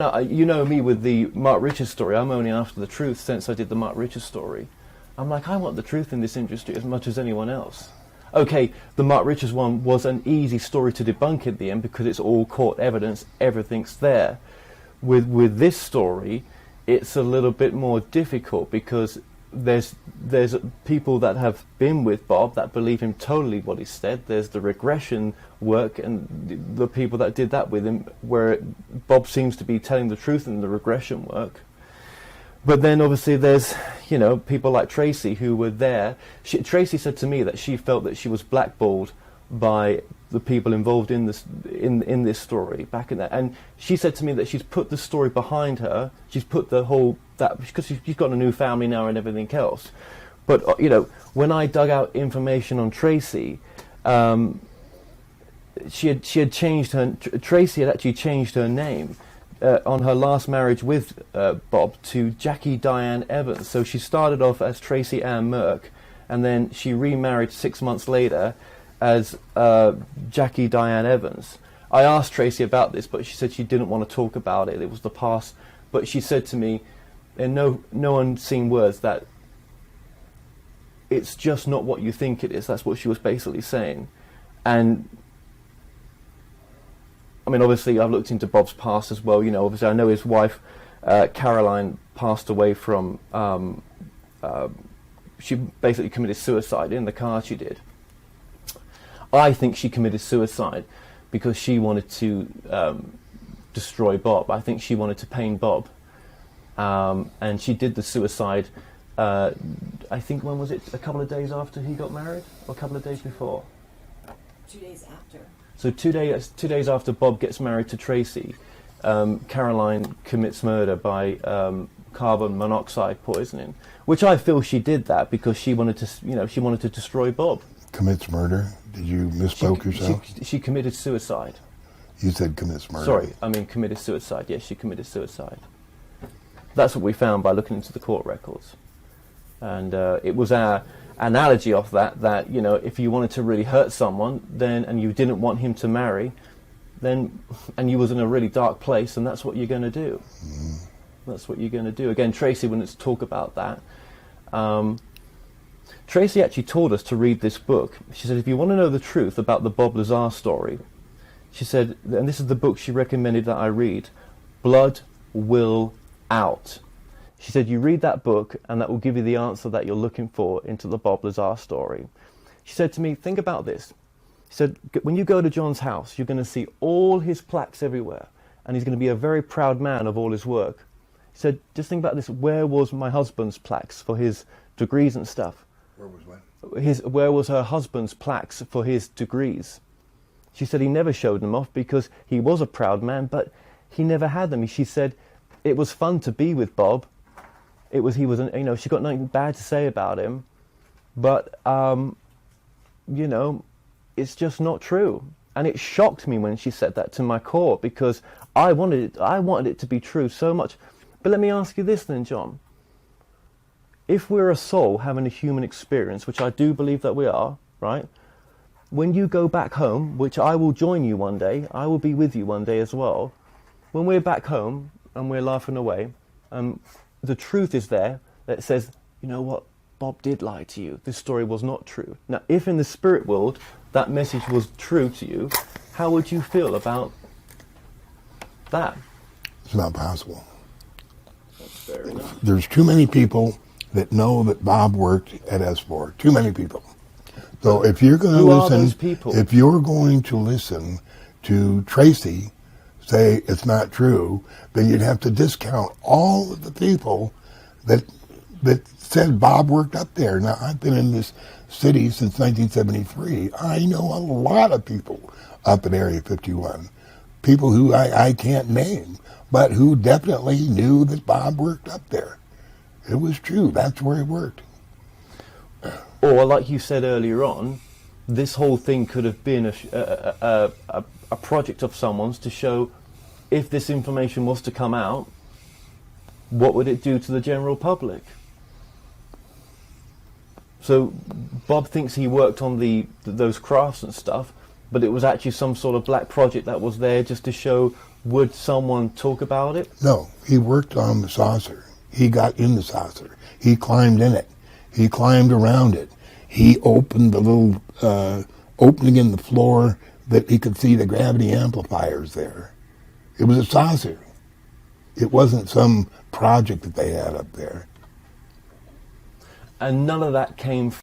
Now, you know me with the Mark Richards story. I'm only after the truth since I did the Mark Richards story. I'm like, I want the truth in this industry as much as anyone else. Okay, the Mark Richards one was an easy story to debunk in the end because it's all court evidence, everything's there. With this story, it's a little bit more difficult because there's people that have been with Bob that believe him totally what he said. There's the regression work and the people that did that with him, where Bob seems to be telling the truth in the regression work. But then obviously there's, you know, people like Tracy who were there. Tracy said to me that she felt that she was blackballed by the people involved in this in this story back in that, and she said to me that she's put the story behind her. She's put the whole that because she's got a new family now and everything else. But you know, when I dug out information on Tracy, she had changed her. Tracy had actually changed her name on her last marriage with Bob to Jackie Diane Evans. So she started off as Tracy Ann Merck, and then she remarried 6 months later as Jackie Diane Evans. I asked Tracy about this, but she said she didn't want to talk about it. It was the past. But she said to me, in no unseen words, that it's just not what you think it is. That's what she was basically saying. And I mean, obviously, I've looked into Bob's past as well. You know, obviously, I know his wife, Caroline, passed away from. She basically committed suicide in the car she did. I think she committed suicide because she wanted to destroy Bob. I think she wanted to pain Bob. And she did the suicide, I think, when was it? A couple of days after he got married? Or a couple of days before? 2 days after. So 2 days after Bob gets married to Tracy, Caroline commits murder by carbon monoxide poisoning, which I feel she did that because she wanted to, you know, she wanted to destroy Bob. Commits murder? Did you misspoke yourself? She committed suicide. You said commits murder. Sorry, I mean committed suicide. Yes, she committed suicide. That's what we found by looking into the court records. And it was our analogy of that, you know, if you wanted to really hurt someone, then, and you didn't want him to marry, then, and you was in a really dark place, and that's what you're going to do. Mm. That's what you're going to do. Again, Tracy wanted to talk about that. Tracy actually told us to read this book. She said, if you want to know the truth about the Bob Lazar story, she said, and this is the book she recommended that I read, Blood Will Out. She said, you read that book and that will give you the answer that you're looking for into the Bob Lazar story. She said to me, think about this. She said, when you go to John's house, you're going to see all his plaques everywhere, and he's going to be a very proud man of all his work. She said, just think about this, where was my husband's plaques for his degrees and stuff? Where was what? Where was her husband's plaques for his degrees? She said he never showed them off because he was a proud man, but he never had them. She said it was fun to be with Bob. He was, you know, she got nothing bad to say about him, but you know, it's just not true. And it shocked me when she said that to my core because I wanted it to be true so much. But let me ask you this then, John. If we're a soul having a human experience, which I do believe that we are, right? When you go back home, which I will join you one day, I will be with you one day as well. When we're back home and we're laughing away, the truth is there that says, you know what, Bob did lie to you. This story was not true. Now, if in the spirit world that message was true to you, how would you feel about that? It's not possible. That's fair enough. There's too many people that know that Bob worked at S4. Too many people. So if you're going to listen, are those people? If you're going to listen to Tracy say it's not true, then you'd have to discount all of the people that said Bob worked up there. Now, I've been in this city since 1973. I know a lot of people up in Area 51, people who I can't name, but who definitely knew that Bob worked up there. It was true. That's where he worked. Or, like you said earlier on, this whole thing could have been a project of someone's to show if this information was to come out, what would it do to the general public? So Bob thinks he worked on those crafts and stuff, but it was actually some sort of black project that was there just to show would someone talk about it? No, he worked on the saucer. He got in the saucer. He climbed in it. He climbed around it. He opened the little opening in the floor that he could see the gravity amplifiers there. It was a saucer. It wasn't some project that they had up there. And none of that came